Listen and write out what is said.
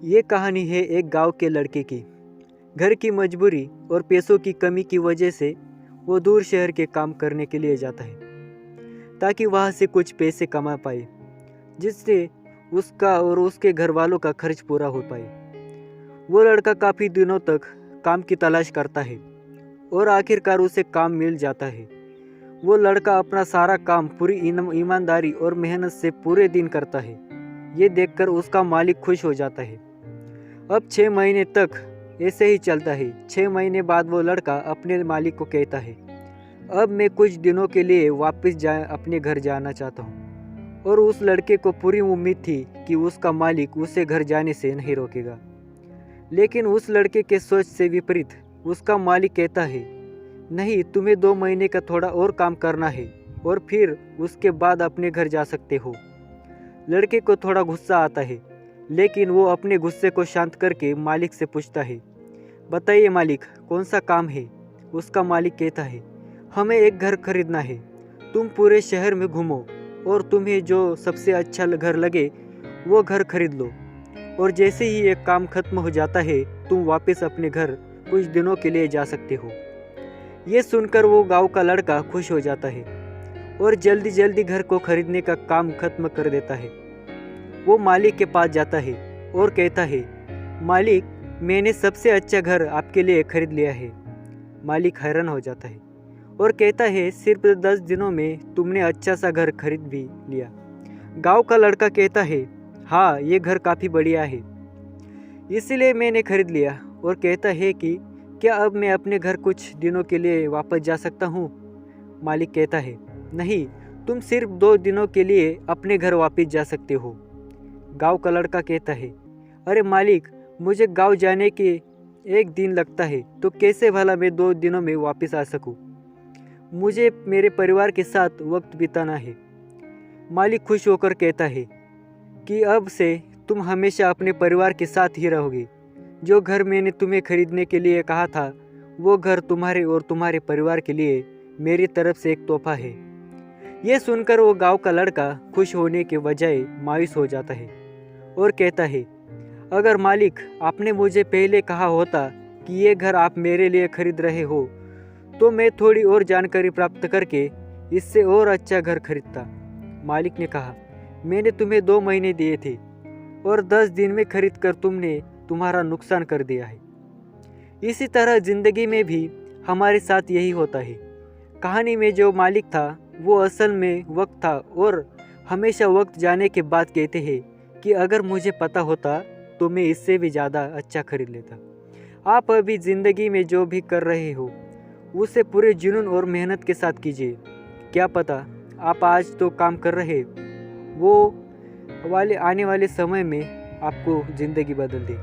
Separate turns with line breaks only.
ये कहानी है एक गांव के लड़के की। घर की मजबूरी और पैसों की कमी की वजह से वो दूर शहर के काम करने के लिए जाता है ताकि वहाँ से कुछ पैसे कमा पाए, जिससे उसका और उसके घर वालों का खर्च पूरा हो पाए। वो लड़का काफ़ी दिनों तक काम की तलाश करता है और आखिरकार उसे काम मिल जाता है। वो लड़का अपना सारा काम पूरी ईमानदारी और मेहनत से पूरे दिन करता है। ये देखकर उसका मालिक खुश हो जाता है। अब 6 महीने तक ऐसे ही चलता है। 6 महीने बाद वो लड़का अपने मालिक को कहता है, अब मैं कुछ दिनों के लिए वापस अपने घर जाना चाहता हूँ। और उस लड़के को पूरी उम्मीद थी कि उसका मालिक उसे घर जाने से नहीं रोकेगा। लेकिन उस लड़के के सोच से विपरीत उसका मालिक कहता है, नहीं, तुम्हें 2 महीने का थोड़ा और काम करना है और फिर उसके बाद अपने घर जा सकते हो। लड़के को थोड़ा गुस्सा आता है, लेकिन वो अपने गुस्से को शांत करके मालिक से पूछता है, बताइए मालिक, कौन सा काम है। उसका मालिक कहता है, हमें एक घर खरीदना है। तुम पूरे शहर में घूमो और तुम्हें जो सबसे अच्छा घर लगे वो घर खरीद लो, और जैसे ही ये काम खत्म हो जाता है तुम वापस अपने घर कुछ दिनों के लिए जा सकते हो। ये सुनकर वो गांव का लड़का खुश हो जाता है और जल्दी जल्दी घर को खरीदने का काम खत्म कर देता है। वो मालिक के पास जाता है और कहता है, मालिक, मैंने सबसे अच्छा घर आपके लिए खरीद लिया है। मालिक हैरान हो जाता है और कहता है, सिर्फ 10 दिनों में तुमने अच्छा सा घर खरीद भी लिया। गांव का लड़का कहता है, हाँ, ये घर काफ़ी बढ़िया है, इसीलिए मैंने खरीद लिया। और कहता है कि क्या अब मैं अपने घर कुछ दिनों के लिए वापस जा सकता हूँ। मालिक कहता है, नहीं, तुम सिर्फ 2 दिनों के लिए अपने घर वापस जा सकते हो। गांव का लड़का कहता है, अरे मालिक, मुझे गांव जाने के 1 दिन लगता है, तो कैसे भला मैं 2 दिनों में वापस आ सकूं। मुझे मेरे परिवार के साथ वक्त बिताना है। मालिक खुश होकर कहता है कि अब से तुम हमेशा अपने परिवार के साथ ही रहोगे। जो घर मैंने तुम्हें खरीदने के लिए कहा था, वो घर तुम्हारे और तुम्हारे परिवार के लिए मेरी तरफ से एक तोहफा है। यह सुनकर वो गांव का लड़का खुश होने के बजाय मायूस हो जाता है और कहता है, अगर मालिक, आपने मुझे पहले कहा होता कि ये घर आप मेरे लिए खरीद रहे हो, तो मैं थोड़ी और जानकारी प्राप्त करके इससे और अच्छा घर खरीदता। मालिक ने कहा, मैंने तुम्हें 2 महीने दिए थे और 10 दिन में खरीद कर तुमने तुम्हारा नुकसान कर दिया है। इसी तरह जिंदगी में भी हमारे साथ यही होता है। कहानी में जो मालिक था वो असल में वक्त था, और हमेशा वक्त जाने के बाद कहते हैं कि अगर मुझे पता होता तो मैं इससे भी ज़्यादा अच्छा खरीद लेता। आप अभी ज़िंदगी में जो भी कर रहे हो उसे पूरे जुनून और मेहनत के साथ कीजिए। क्या पता आप आज तो काम कर रहे वो आने वाले समय में आपको ज़िंदगी बदल दे।